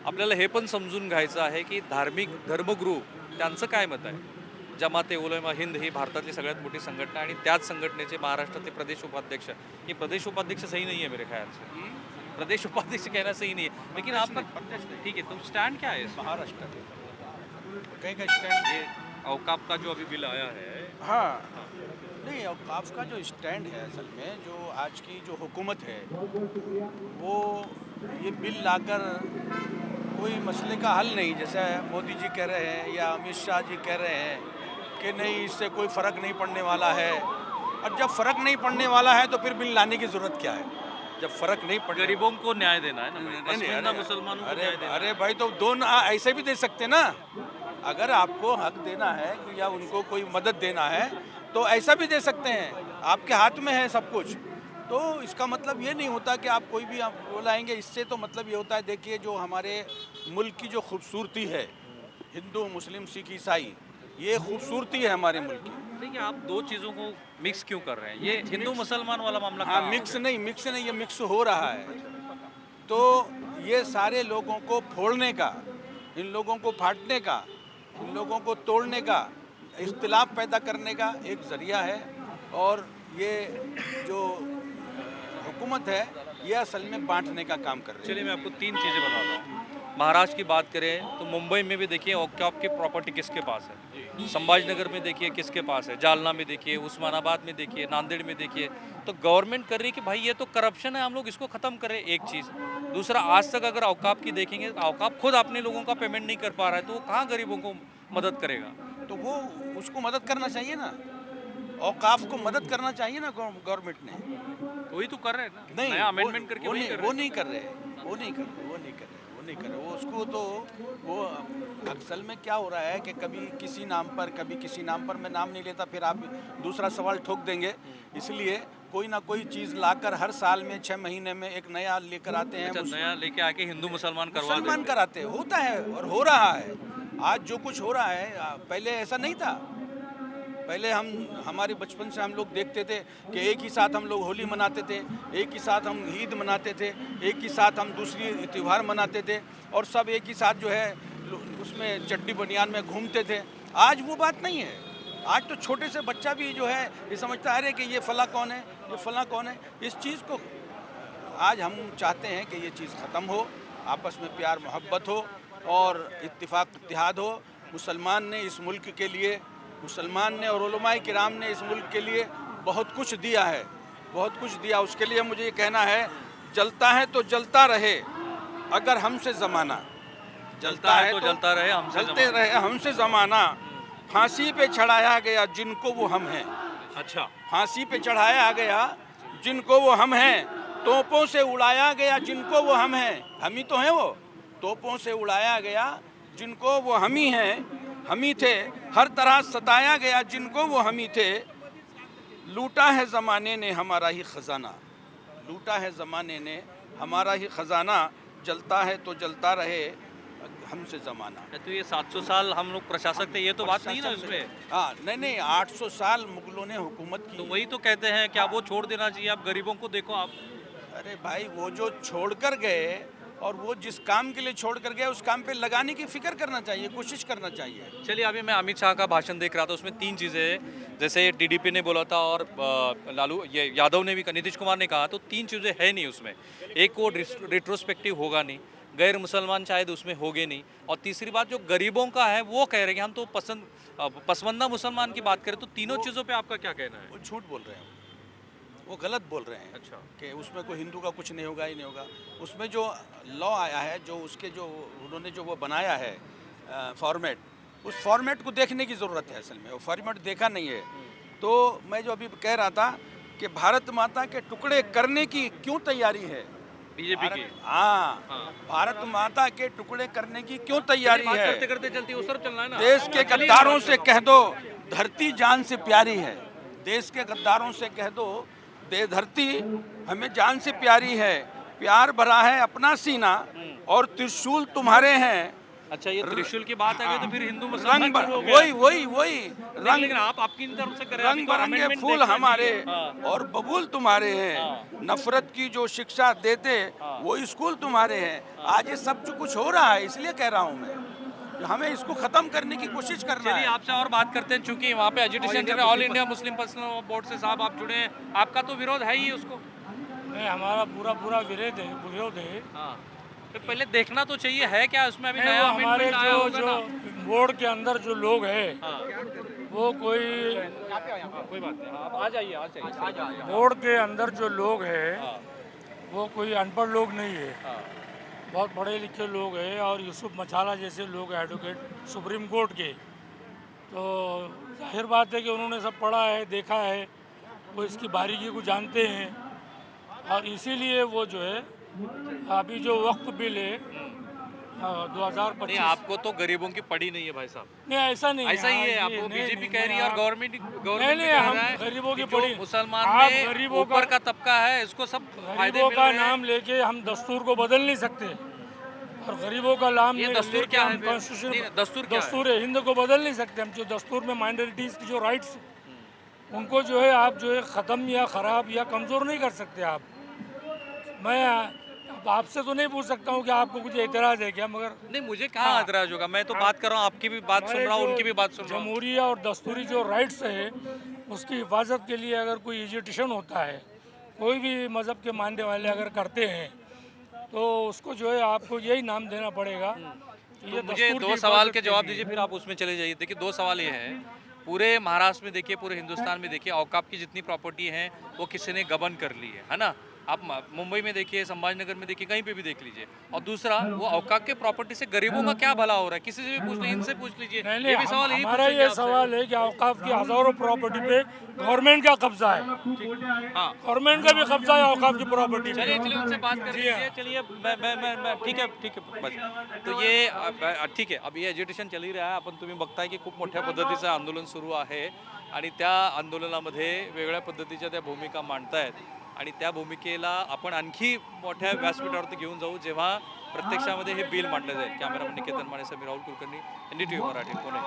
आपल्याला हे पण समजून घ्यायचं आहे की धार्मिक धर्मगुरू त्यांचं काय मत आहे. जमाते उलेमा हिंद ही भारतातली सगळ्यात मोठी संघटना आणि त्याच संघटनेचे महाराष्ट्रातले प्रदेश उपाध्यक्ष, ये प्रदेश उपाध्यक्ष सही नहीं है मेरे ख्याल से, प्रदेश उपाध्यक्ष कहना सही नहीं है, लेकिन आपका ठीक है, तो स्टैंड क्या है इसमें? महाराष्ट्र कहीं का स्टैंड ये औकाफ का जो अभी बिल आया है। हाँ नहीं औकाफ का जो स्टैंड है असल में जो आज की जो हुकूमत है वो ये बिल लाकर कोई मसले का हल नहीं, जैसे मोदी जी कह रहे हैं या अमित शाह जी कह रहे हैं कि नहीं इससे कोई फ़र्क नहीं पड़ने वाला है। और जब फ़र्क नहीं पड़ने वाला है तो फिर बिल लाने की ज़रूरत क्या है? जब फ़र्क नहीं पड़ गरीबों को न्याय देना है ना, नहीं, पसमानदा अरे, मुसलमानों को अरे न्याय देना अरे है। भाई तो दोनों ऐसे भी दे सकते ना। अगर आपको हक देना है कि या उनको कोई मदद देना है तो ऐसा भी दे सकते हैं, आपके हाथ में है सब कुछ। तो इसका मतलब ये नहीं होता कि आप कोई भी आप वो लाएंगे। इससे तो मतलब ये होता है, देखिए जो हमारे मुल्क की जो खूबसूरती है, हिंदू मुस्लिम सिख ईसाई, ये खूबसूरती है हमारे मुल्क की। देखिए आप दो चीज़ों को मिक्स क्यों कर रहे हैं? ये हिंदू मुसलमान वाला मामला हाँ, कहाँ आ मिक्स गया? नहीं, ये मिक्स हो रहा है। तो ये सारे लोगों को फोड़ने का, इन लोगों को फाड़ने का, इन लोगों को तोड़ने का, इख्तिलाफ पैदा करने का एक ज़रिया है। और ये जो हुकूमत है ये असल में बांटने का काम कर रही है। चलिए मैं आपको तीन चीज़ें बताता हूँ। महाराष्ट्र की बात करें तो मुंबई में भी देखिए औकाफ की प्रॉपर्टी किसके पास है, संभाजीनगर में देखिए किसके पास है, जालना में देखिए, उस्मानाबाद में देखिए, नांदेड़ में देखिए। तो गवर्नमेंट कर रही है कि भाई ये तो करप्शन है, हम लोग इसको ख़त्म करें, एक चीज़। दूसरा, आज तक अगर औकाफ की देखेंगे तो औकाफ खुद अपने लोगों का पेमेंट नहीं कर पा रहा है, तो वो कहाँ गरीबों को मदद करेगा? तो वो उसको मदद करना चाहिए ना, औकाफ को मदद करना चाहिए ना गवर्नमेंट ने। तो वही तो कर रहे हैं ना, नहीं, नया अमेंडमेंट करके वही कर रहे वो हैं। नहीं कर रहे, वो नहीं कर रहे, वो नहीं कर रहे, वो नहीं कर रहे। वो उसको तो वो असल में क्या हो रहा है कि कभी किसी नाम पर, कभी किसी नाम पर, मैं नाम नहीं लेता, फिर आप दूसरा सवाल ठोक देंगे। इसलिए कोई ना कोई चीज़ लाकर हर साल में 6 महीने में एक नया लेकर आते हैं। अच्छा, नया लेके आके हिंदू मुसलमान करवा मुसलमान देते हैं। कराते हैं, होता है और हो रहा है। आज जो कुछ हो रहा है पहले ऐसा नहीं था। पहले हमारे बचपन से हम लोग देखते थे कि एक ही साथ हम लोग होली मनाते थे, एक ही साथ हम ईद मनाते थे, एक ही साथ हम दूसरी त्यौहार मनाते थे और सब एक ही साथ जो है उसमें चड्डी बनियान में घूमते थे। आज वो बात नहीं है। आज तो छोटे से बच्चा भी जो है ये समझता है अरे कि ये फला कौन है, ये फला कौन है। इस चीज़ को आज हम चाहते हैं कि ये चीज़ ख़त्म हो, आपस में प्यार मोहब्बत हो और इत्तिफाक इत्तिहाद हो। मुसलमान ने इस मुल्क के लिए, मुसलमान ने और उलमाए किराम ने इस मुल्क के लिए बहुत कुछ दिया है, बहुत कुछ दिया। उसके लिए मुझे ये कहना है, जलता है तो जलता रहे अगर हमसे ज़माना, जलता है तो जलता रहे हमसे जलते जमाना। रहे हमसे ज़माना। फांसी पे चढ़ाया गया जिनको वो हम हैं, अच्छा, फांसी पे चढ़ाया गया जिनको वो हम हैं, तोपों से उड़ाया गया जिनको वो हम हैं, हम ही तो हैं वो। तोपों से उड़ाया गया जिनको वो हम ही हैं, हम ही थे। हर तरह सताया गया जिनको वो हम ही थे। लूटा है ज़माने ने हमारा ही ख़जाना, लूटा है ज़माने ने हमारा ही ख़जाना। जलता है तो जलता रहे हमसे ज़माना। तो ये 700 साल हम लोग प्रशासक थे, ये तो बात नहीं ना उसमें। हाँ नहीं, 800 साल मुगलों ने हुकूमत की। तो वही तो कहते हैं कि आप वो छोड़ देना चाहिए, आप गरीबों को देखो आप। अरे भाई वो जो छोड़ कर गए और वो जिस काम के लिए छोड़ कर गए उस काम पे लगाने की फिक्र करना चाहिए, कोशिश करना चाहिए। चलिए, अभी मैं अमित शाह का भाषण देख रहा था, उसमें तीन चीज़ें हैं, जैसे टीडीपी ने बोला था और लालू ये यादव ने भी कहा, नीतीश कुमार ने कहा, तो तीन चीज़ें है नहीं उसमें। एक वो रिट्रोस्पेक्टिव होगा नहीं, गैर मुसलमान शायद उसमें होगे नहीं, और तीसरी बात जो गरीबों का है वो कह रहे हैं कि हम तो पसमंदा मुसलमान की बात करें, तो तीनों चीज़ों पे आपका क्या कहना है? वो झूठ बोल रहे हैं, वो गलत बोल रहे हैं। अच्छा, कि उसमें कोई हिंदू का कुछ नहीं होगा, ही नहीं होगा। उसमें जो लॉ आया है, जो उसके जो उन्होंने जो वो बनाया है फॉर्मेट, उस फॉर्मेट को देखने की ज़रूरत है। असल में वो फॉर्मेट देखा नहीं है। तो मैं जो अभी कह रहा था कि भारत माता के टुकड़े करने की क्यों तैयारी है बीजेपी की। हाँ, हाँ। भारत माता के टुकड़े करने की क्यों तैयारी बात है? करते करते चलती उस तरफ चलना है ना। देश के गद्दारों से कह दो धरती जान से प्यारी है, देश के गद्दारों से कह दो दे धरती हमें जान से प्यारी है। प्यार भरा है अपना सीना और त्रिशूल तुम्हारे हैं, अच्छा, ये त्रिशूल की बात आ गई तो फिर हिंदू मुसलमान रंग शुरू हो गया। वही लेकिन लेकिन आप आपकी तरफ से करें, अभी रंग तो बिरंगे amendment फूल देखना हमारे चाहिए। हाँ, और बबूल तुम्हारे हैं, हाँ। नफरत की जो शिक्षा देते हाँ। वो स्कूल तुम्हारे हैं। आज ये सब जो कुछ हो रहा है, इसलिए कह रहा हूँ मैं, हमें इसको खत्म करने की कोशिश करना चलिए है। आपसे और बात करते हैं, चूंकि वहाँ पे एजुटेशन चल रहा है, all India Muslim personal board से साहब आप जुड़े हैं, आपका तो विरोध है ही उसको। नहीं, हमारा पूरा पूरा विरोध है। हाँ, तो पहले देखना तो चाहिए है क्या उसमें, अभी नहीं, नया वो हमारे अमेंडमेंट आया जो होगा जो ना। बोर्ड के अंदर जो लोग हैं हाँ, वो कोई कोई बात नहीं, आप आ जाइए, आ जाइए। बोर्ड के अंदर जो लोग हैं हाँ, वो कोई अनपढ़ लोग नहीं है, हाँ, बहुत पढ़े लिखे लोग हैं। और यूसुफ मचाला जैसे लोग हैं एडवोकेट सुप्रीम कोर्ट के, तो जाहिर बात है कि उन्होंने सब पढ़ा है, देखा है, वो इसकी बारीकी को जानते हैं। और इसीलिए वो जो है अभी जो वक्फ बिल है नहीं 2025, आपको तो गरीबों की पड़ी नहीं है भाई साहब, नहीं ऐसा नहीं ऐसा ही है, हाँ, आपको नहीं, बीजेपी नहीं, कह रही है और आप- गवर्नमेंट नहीं, गवर्नमेंट नहीं, कह हम रहा है गरीबों की कि जो पड़ी- मुसलमान आप में गरीबों ऊपर का- का तबका है इसको सब फायदे गरीबों मिल का रहे हैं। नाम लेके हम दस्तूर को बदल नहीं सकते, और गरीबों का नाम ये लेके दस्तूर क्या है हम फिर? कॉन्स्टिट्यूशन नहीं, दस्तूर क्या है? दस्तूर है हिंद को बदल नहीं सकते हम। जो दस्तूर में माइनॉरिटीज़ की जो राइट्स उनको जो है आप जो है ख़त्म या ख़राब या कमज़ोर नहीं कर सकते आप। मैं अब आपसे तो नहीं पूछ सकता हूँ कि आपको कुछ एतराज़ है क्या, मगर नहीं मुझे कहाँ एतराज होगा, मैं तो बात कर रहा हूँ, आपकी भी बात सुन रहा हूँ, उनकी भी बात सुन रहा हूँ। जमहूरी और दस्तूरी जो राइट्स है उसकी हिफाजत के लिए अगर कोई एजुटेशन होता है, कोई भी मज़हब के मानने वाले अगर करते हैं, तो उसको जो है आपको यही नाम देना पड़ेगा कि ये तो मुझे दस्तूर दो की सवाल हिफाजत के के जवाब लिए। दीजिए, फिर आप उसमें चले जाइए। देखिए दो सवाल ये हैं, पूरे महाराष्ट्र में देखिए, पूरे हिंदुस्तान में देखिए, औकाफ की जितनी प्रॉपर्टी है वो किसी ने गबन कर ली है ना। आप मुंबई में देखिए, संभाजीनगर में देखिए, कहीं पे भी देख लीजिए। और दूसरा, वो औकाफ के प्रॉपर्टी से गरीबों का क्या भला हो रहा है, किसी से भी पूछ लीजिए, इनसे पूछ लीजिए, नहीं, ये भी सवाल यही हमारा पूछेंगे ये आपसे। सवाल है कि औकाफ की हज़ारों प्रॉपर्टी पे गवर्नमेंट का कब्जा है, हाँ, गवर्नमेंट का भी कब्जा है औकाफ की प्रॉपर्टी पे। चलिए चलिए उनसे बात कर जी हाँ। लीजिए। चलिए मैं ठीक है बस। तो ये ठीक है, अब ये एज्युटेशन चली रहा आहे, आपण तुम्ही बघताय की खूप मोठ्या पद्धतीचं आंदोलन सुरू आहे आणि त्या आंदोलनामध्ये वेगळ्या पद्धतीच्या त्या भूमिका मांडतायत आणि त्या भूमिकेला आपण आणखी मोठ्या व्यासपीठावरती घेऊन जाऊ जेव्हा प्रत्यक्षामध्ये हे बिल मांडलं जाईल। कॅमेरामन निकेतन माने, समीर राहुल कुलकर्णी, NDTV मराठी, पुणे।